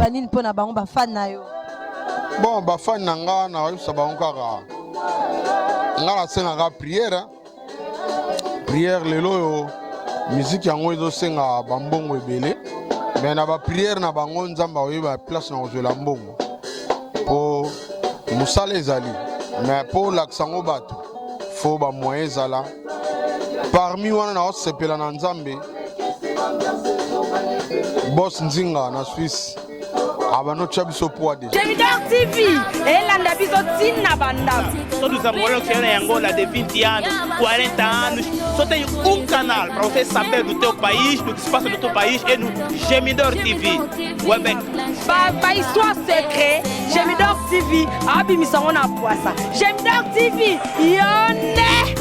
oloba nini mpo na bango bafan na yo? Bon, bafan na nga na oyebisa bango kaka nga nasengaka prière. Prière lelo oyo musique yango ezosenga bambongo ebele, mais na baprière na bango nzambe oyeba place na kozwela mbongo mpo mosala ezali, mais mpo olakisa yango bato fo bamoyen ezala. Parmi wana naosepela na nzambe Boss Nzinga na Suisse abanotia biso poa de Gemidor TV elanda biso tina banda. Todos os amores que em Angola de 20 anos, 40 anos, só tem um canal para você saber do teu país, do que se passa no teu país, é no Gemidor TV. Webec. Ba histoire secret, Gemidor TV, abi misongo na poisa. Gemidor TV, yonde.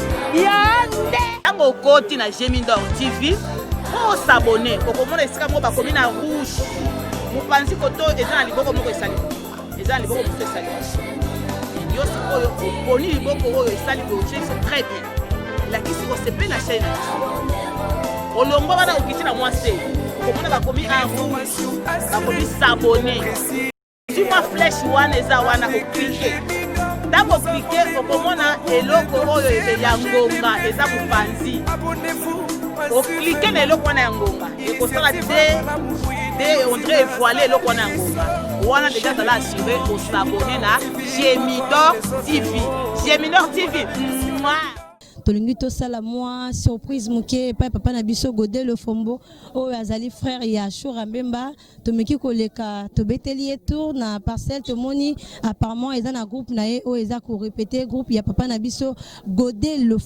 Tango koti na Gemidor TV, pour s'abonner, pour comment est-ce que moi ba komi na rouge. Vous pensez que tout est dans les bocaux moko esali. Les dans les bocaux moko esali. Yo sikoyo boni les bocaux esali ko c'est très bien. La kisi ko c'est bien la chaîne. Olongo bana okiti na mwase. Comment ba komi en rouge. Ba komi s'abonner. Tu ma flèche wana eza wana ko cliquer. D'abord cliquer ko komona eloko oyo ya ngonga eza bupanzi. Ko cliquer na eloko wana ya ngonga. E ko sala on dirait voilé le qu'on a on a déjà de la assuré au s'abonner na Gemidor TV. Gemidor TV. Tolingi to sala moi surprise muke papa na biso Godé le Fombo o azali frère ya Shura Mbemba to meki koleka to beteli tour na parcelle to moni apparemment eza na groupe na e o eza ko répéter groupe ya papa na biso Godé le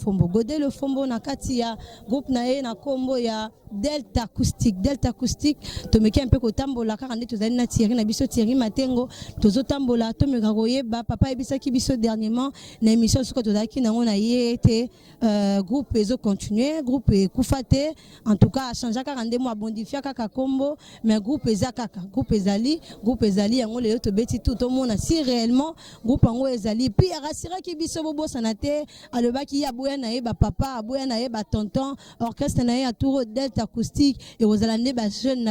Fombo na kati ya groupe na e na kombo ya Delta Acoustique to meki un peu ko tambola kaka nde tozali na Thierry na biso Thierry Matengo tozo tambola to meka koyeba papa ebisa ki biso dernièrement na émission suko tozaki nango na yete groupe ezo continuer groupe ekufate en tout cas changer kaka nde mo abondifia kaka kombo mais groupe ezali yango lelo to beti tout au monde si réellement groupe yango ezali puis rasira ki biso bobo sanate alobaki ya boya na ye ba papa boya na ye ba tonton orchestre na ye a tour Delta Acoustique et Rosalande ba jeune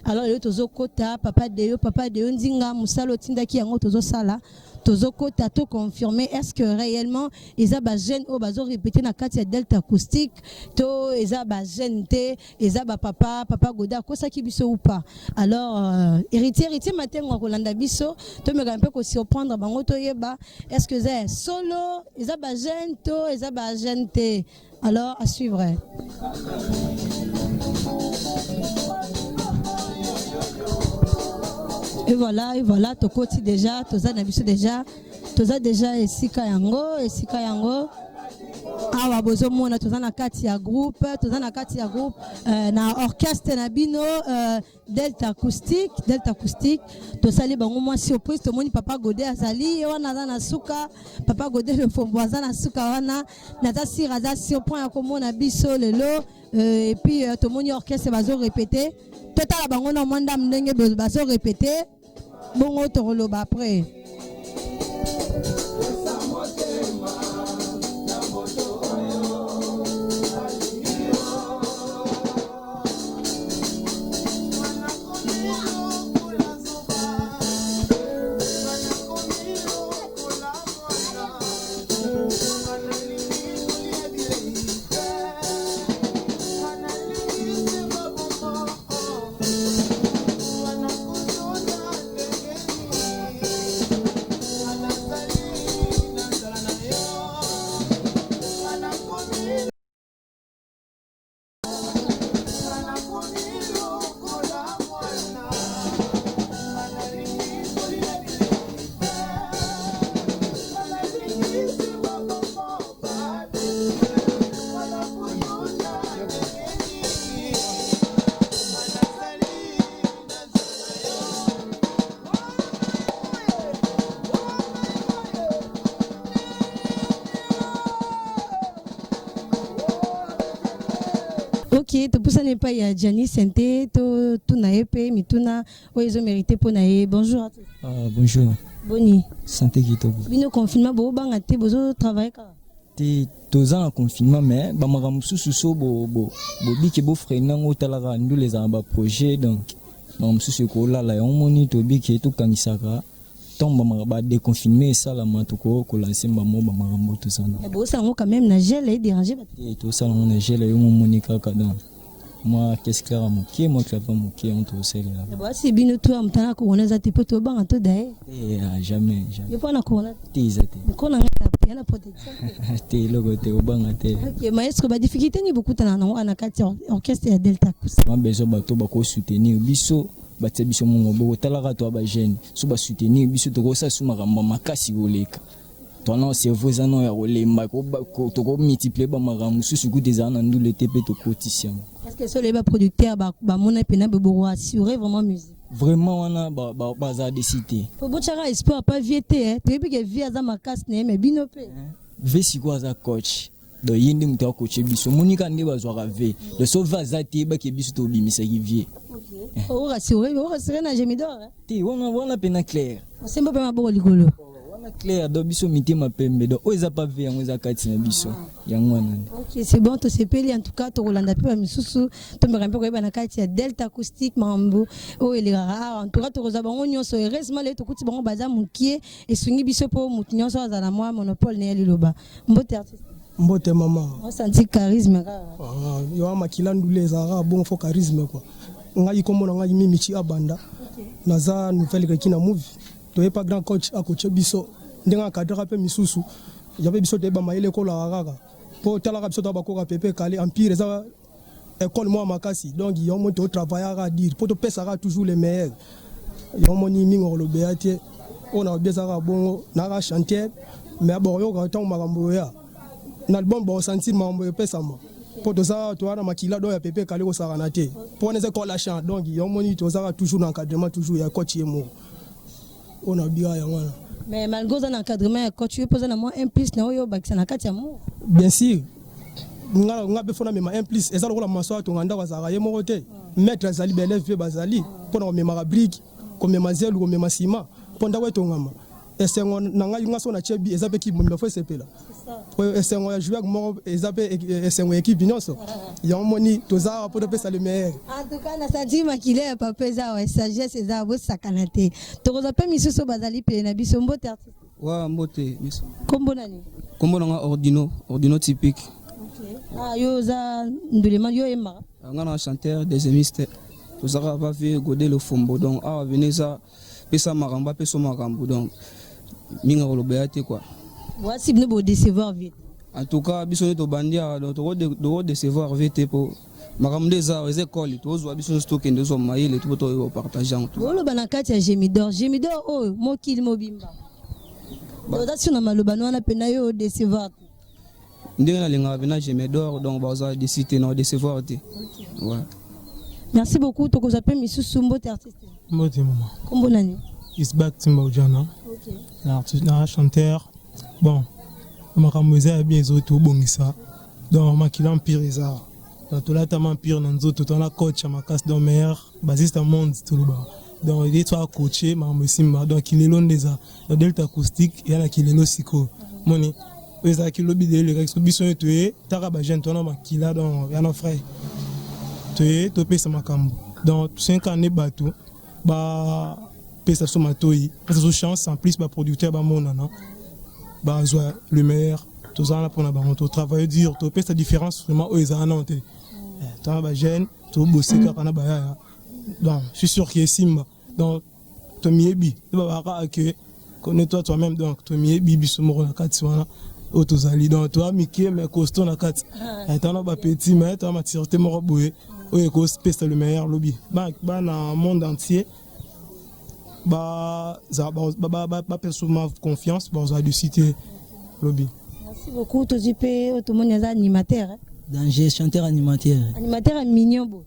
alors lelo tozo kota papa de yo Nzinga musalo tindaki yango tozo sala tozo kota to confirmer est-ce que réellement eza ba jeune o bazo répéter na kati ya Delta Acoustique to eza ba jeune te eza ba papa Goda kosa ki biso ou pas alors héritier Matengo kolanda biso to me un peu ko surprendre bango to yeba est-ce que c'est solo eza ba jeune to eza ba jeune te alors à suivre. Et voilà, tokoti déjà, toza na biso déjà, toza déjà esika yango. Awa bozo mona toza na kati ya groupe, na orchestre na bino Delta Acoustique, tosali bango moi surprise to moni papa Godé azali wana na suka, papa Godé le Fombo azana suka wana, naza surprend ya komona biso lelo et puis to moni orchestre bazo répéter. Totala bango na mwanda mndenge bazo répéter. Bongo toroloba après. Ok, to poussa n'est pas ya Gianni Sente, to na épée, mituna, oizo mérité pour nae. Bonjour à tous. Bonjour. Boni. Santé Kitoko. Bino confinement, bo banga te bozo travailler ka. Te toza en confinement mais ba maramusu suso bo biki bo freina ngo talara ndu les amba projet donc makambo mosusu ekolala yango moni tobiki tokangisaka ntango badeconfinement esalama tokolanse mbamo bamakambo tozana bosango quand même na gele edérange tosala ngo na gele yo momoni kaka donc moi qu'est-ce que la moqué moi clapa moqué on te sait là si bino toi mtana corona za tipo to banga to dae jamais yo pona corona tizate ko na ngata ya na protection te logo te obanga te OK maestro ba difficulté ni beaucoup tana na kati orchestre ya Delta Kus ma besoin bato ba ko soutenir biso batia biso mo bo talaka to ba jeune so ba soutenir biso to ko sa suma kamba makasi oleka tona cerveau zano ya olemba ko to ko multiplier ba makambo susu ku des ana ndule tepe to cotisien. Est-ce que les producteurs ba mona pena bo assurer vraiment musique vraiment wana ba za décider po bochara espoir pas viété hein tu que vie za makas ne mais binope vesi kwa za coach do yindi mtu coach biso monika ndi bazwa ve de sauver za te ba ke biso to bimisa rivier. OK o rassurer na Gemidor ti wana pena clair on semba pa mabo ligolo clair do biso mitema pembe do oza pa ve yango za kati na biso yango wana. OK c'est bon to sepeli en tout cas to rolanda pe misusu to me rampe ko yeba na kati ya Delta Acoustique mambo o elera en tout cas to roza bango nyonso heureusement le to kuti bango baza mukie et sungi biso po mutu nyonso azala moi monopole ne liloba mbote artiste mbote mama on senti charisme yo makila ndule za bon fo charisme quoi ngai komona ngai mimichi abanda naza nouvelle rekina movie to pas grand coach à coach biso ndenga cadre pe misusu yabe biso te ba maile ko la kaka po tala biso to ba ko pepe kale empire za école moi makasi donc yo monte au travail à dire pour to pesa toujours les meilleurs yo moni mingo lo beate on a bien ça bon na chanter mais bon yo ka tant makambo ya na album ba sentir mambo pesa mo pour to ça to ana makila do ya pepe kale ko sarana te pour ne ko la chant donc yo moni to ça toujours dans encadrement toujours ya coach yemo on a bien ya wana mais malgré un encadrement quand tu poses na moi un plus na yo bakisa na kati ya mo bien sûr nga be fona mema un plus eza lokola maso to nganda kwa zaka yemo te maître azali belève pe bazali pona mema ka brique ko mema zelu ko mema ciment ponda weto ngama esengo nanga yunga so na chebi eza pe ki mo fo sepela po esengo ya jouer mo eza pe esengo équipe nyonso ya moni toza po to pesa le meilleur en tout cas na senti makile papa eza wa sagesse eza bo sakanate to roza pe misuso bazali pe na biso mbote artiste wa mbote miso kombo nani kombo nga ordino typique. OK yo za ndulema yo ema nga chanteur des émistes toza va faire goder le fombo donc a venir ça pesa maramba peso marambo donc minga ko lobeate quoi voici ne bo décevoir vite en tout cas biso to bandia donc to décevoir vite pour makambo des arts les écoles to zo biso stock ndo zo maile to partager en tout bolo bana kati ya Gemidor oh mokili mobimba doza suna malobano na pena yo décevoir ndenge na linga bena Gemidor donc baza décider non décevoir te ouais. Merci beaucoup to ko zape misusu mbote artiste mbote mama kombo nani Isback Timbaujana. OK L'artiste na chanteur bon makambo eza bien zoto bongisa donc makila empire eza donc là ta empire na nzoto to na coach makas do meilleur basiste monde tout le bas donc il est toi coaché makambo simba donc il est long déjà le Delta Acoustique et la kilelo siko moni eza kilobi de le rex biso to e taka ba jeune to na makila donc ya no frère to e to pesa makambo donc 5 années bateau ba pesa so matoi parce que chance en plus ba producteur ba monana ba zoa le meilleur tous en pour na ba on travaille dur to pesa différence vraiment o eza na onte to ba jeune to bosser ka na ba ya donc je suis sûr qu'il est simba donc to miebi ba ba que connais-toi toi-même donc to miebi biso mo na kati wana o to zali donc toi mikie mais costaud na kati etana ba petit mais to ma tirete mo boye o e ko pesa le meilleur lobby ba na monde entier ba personne confiance ba za de citer lobby. Merci beaucoup to jipe to moni za animateur danger chanteur animateur mignon bo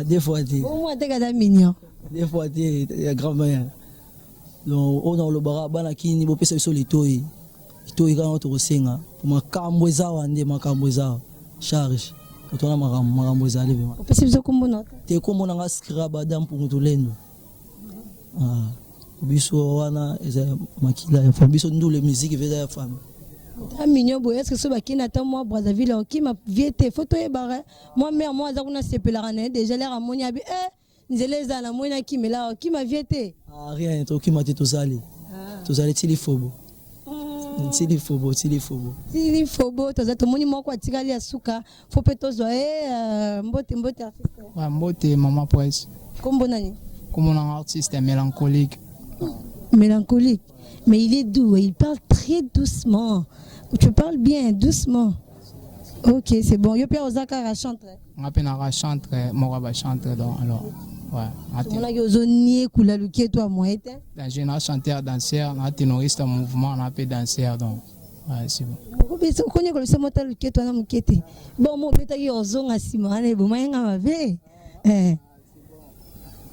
des fois au moins te gada mignon des fois ya grand mère donc on le bara bana kini bo pesa so litoi quand to senga pour makambo za wande makambo za charge otona makambo za lebe o pesa biso kombo nota te kombo nga scribe adam pour to lendo biso wana eza makila ya fami biso ndule musique veza ya fami très mignon boy est-ce que so bakina ta moi Brazzaville qui m'a viété photo e bare moi mère moi za kuna sepelaka na déjà l'air amoni abi nzeleza na mona kimela kima viete. Ah rien, to kima te tozali. Tozali tili fobo. Tili fobo. Tili fobo toza to moni moko atikali asuka fo pe tozwa mbote artiste. Ouais, mbote Mama Poise. Kombo nani? Comme un artiste mélancolique. Mélancolique. Mais il est doux, il parle très doucement. Tu parles bien, doucement. Ok, c'est bon. Yo Pierre Ozaka chante. On appelle un chante, moi va chanter donc alors. Ouais. On a yo zonier kula lukie toi moi était. Dans jeune chanteur danseur, un ténoriste en mouvement, on appelle danseur donc. Ouais, c'est bon. On connaît que le semota lukie toi na mukete. Bon mo beta yo zonga simane bo mayenga mabe.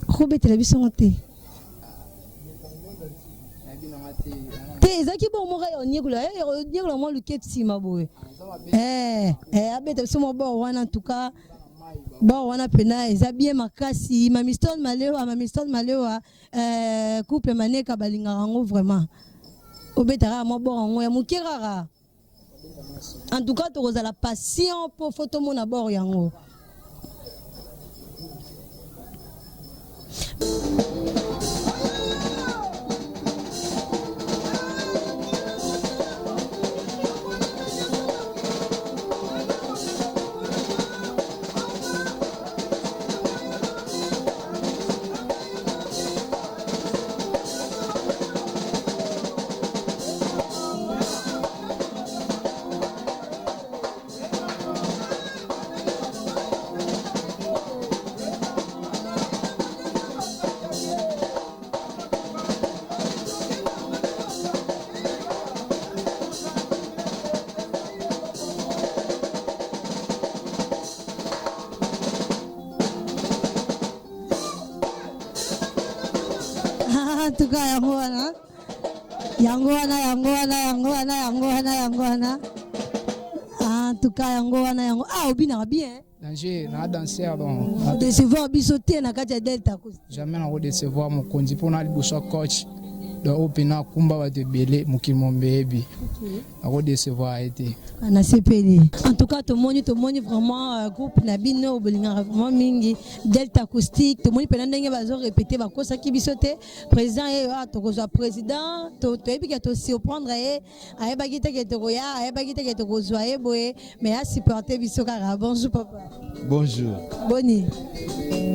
Ko beta la biso ngote. Ezaki bon moko ya nyekula mwa luket sima boye abeta biso mwa bor wana ntuka bor wana pena eza bien makasi Mamiston Malewa couple maneka balingaka yango vraiment obetaka mwa bor yango ya moke kaka en tout cas tokozala patient mpo fo tomona bor yango. Tuka yango wana tuka yango obina bien danger na danser donc décevoir bisoté na kati ya Delta jamais na décevoir mon kondi pona liboso coach donc opena kumba ba te belé mukimombebi na décevoir été na CPD. En tout cas, tout le monde vraiment groupe na bino bolinga vraiment mingi Delta acoustique tout le monde pendant ndenge bazo répéter ba kosa ki bisoté président et tokozwa président to ebika to surprendre ayeba gite ke tokoya ayeba gite ke tokozwa boye mais a supporter biso kaka. Bonjour papa. Bonjour. Boni.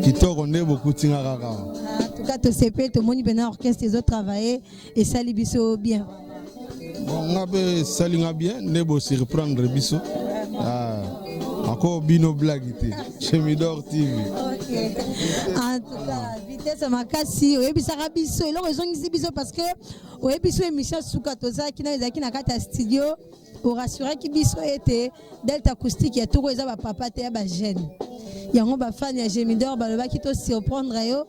Kitoko ne beaucoup tinga kaka. En tout cas, to CP tout le monde pendant orchestre ils ont travaillé et ça li biso bien. On a salinga bien, nebo se reprendre biso. Encore bino blagité. Chemidor TV. Ok. En tout cas, vitesse makasi, oyebi saka biso, elo rezongisi biso parce que oyebi biso émission suka toza kina ezaki na kata studio, o rassurer ki biso était Delta acoustique ya toko eza ba papa te ya ba jeune. Yango ba fan ya Gemidor ba loba ki to surprendre yo.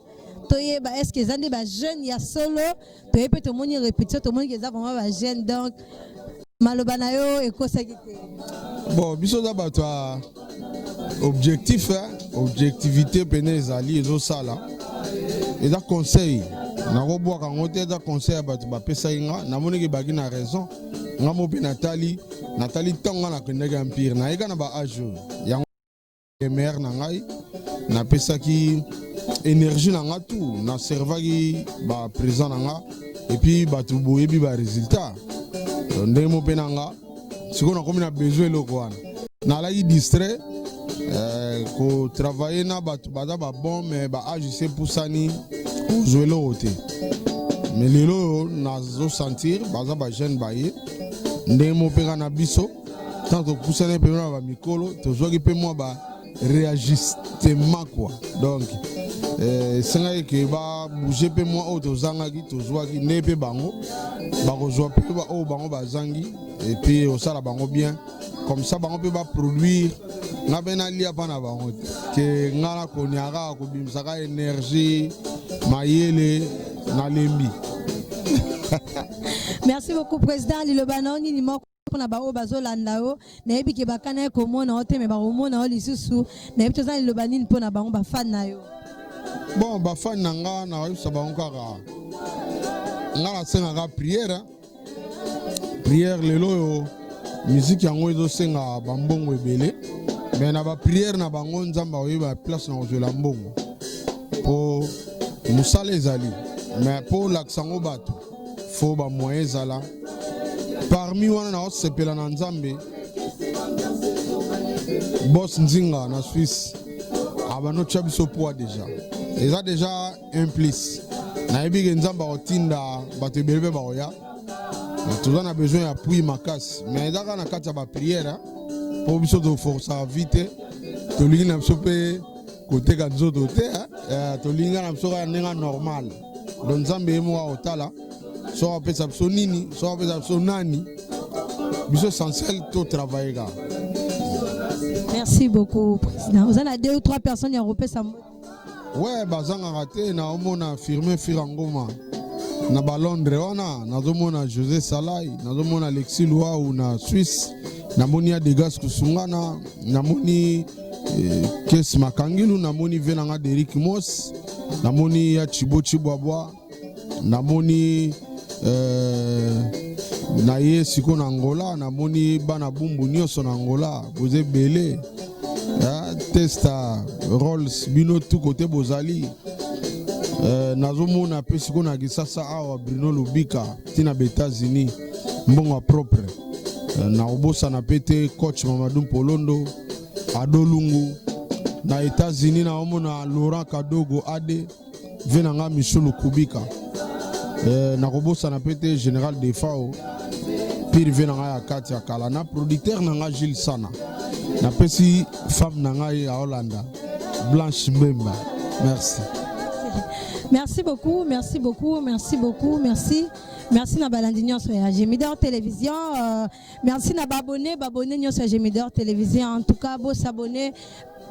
Est-ce que les jeunes y a solo to peut tout le monde répéter tout le monde qui est vraiment jeune donc malobanayo et quoi ça qui bon biso da ba toi objectif objectivité penes ali zo sala et da conseil na go boa ka ngote da conseil ba ba pesa inga na moni ke bagi na raison nga mo pe Nathalie tonga na kendeke empire na eka na ba âge ya mère na ngai na pesa ki énergie na tout na servaki ba présent nga et puis ba tu boyebi ba résultat ndenge mo penanga siko na komi na besoin loko wana na la distrait ko travailler na ba bada ba bon mais ba agissé pour sani ozwelo ote mais lelo na zo sentir baza ba jeune ba ye ndenge mo penga na biso tant to poussane pe na ba mikolo to zwaki pe mo ba réajustement quoi donc senga ke ba bouger pe moi auto zangaki to zwaki ne pe bango ba kozwa pe ba o bango ba zangi et puis au sala bango bien comme ça bango pe ba produire na bena lia pa na bango ke ngala ko nyaka ko bimsaka énergie mayele na lembi. Merci beaucoup président Lilobanoni ni moko na bao bazolanda o na yebi ke bakana ko mona o te me ba romona o lisusu na yebi tozali Lilobanini pona bango ba fan na yo. Bon ba fan nanga na wa sa bango kaka ngala senga ka prière lelo yo musique yango ezo senga bambongo ebele mais na ba prière na bango nzamba oyeba place na ozela mbongo po musala ezali mais po laksango bato fo ba moyen ezala parmi wana na osepela na nzambe boss nzinga na Suisse abano tia biso poa déjà eza déjà un plus nayebi ke nzambe akotinda bato ebele mpe bakoya toza na besoin ya appui makasi mais ezaka na kati ya bapriere mpo biso toforsa vite tolingi na biso mpe koteka nzoto te tolingi na biso kaka ndenge normal do nzambe ye moko akotala so apesa biso nini so apesa biso nani biso essentiel to travailler kaka. Merci beaucoup, Président. Vous avez 2 ou 3 personnes européennes. Ouais, bazanga raté na omona Firmin Firangoma na ba Londres wana nazomona José Salai nazomona Alexis Luau na Suisse namoni Adegas Kusungana namoni Kes Makangilu namoni Venanga Derrick Moss namoni ya Chibo Chibwabwa namoni na ye siko na Angola namoni bana bumbu nyonso na Angola boze belé testa Rolls bino tout côté bozali nazomona pe siko na Gisasa awa Bruno Lubika tina ba États-Unis mbongo propre na obosa na pete coach Mamadou Polondo Adolungu na États-Unis na omona Laurent Kadogo Ade venanga Michel Kubika na kobosa na pete Général Defao pire venanga ya kati ya kala na producteur nanga Gilles Sana na pesi femme nanga ya Hollanda Blanche Mbemba. Merci. Merci beaucoup, merci beaucoup, merci beaucoup, merci. Merci na balandi nyonso ya Gemidor Télévision. Merci na babonné nyonso ya Gemidor Télévision. En tout cas, beau s'abonner.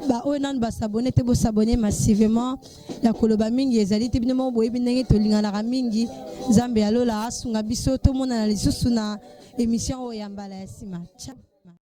Ba onan ba s'abonner te beau s'abonner massivement. Ya koloba mingi ezali te binemo boye binenge to lingana mingi. Zambe alola asunga biso to mona na lisusu na émission oyambala ya sima. Ciao.